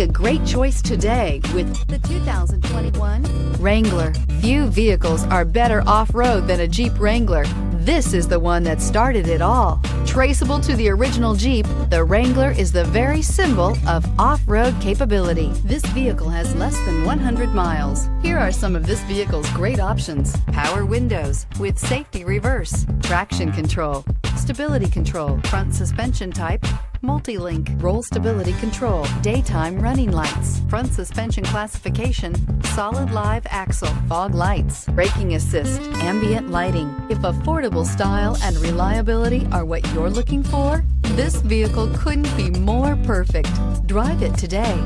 Make a great choice today with the 2021 Wrangler. Few vehicles are better off-road than a Jeep Wrangler. This is the one that started it all. Traceable to the original Jeep, the Wrangler is the very symbol of off-road capability. This vehicle has less than 100 miles. Here are some of this vehicle's great options: power windows with safety reverse, traction control, stability control, front suspension type, multi-link, roll stability control, daytime running lights, front suspension classification, solid live axle, fog lights, braking assist, ambient lighting. If affordable style and reliability are what you're looking for, this vehicle couldn't be more perfect. Drive it today.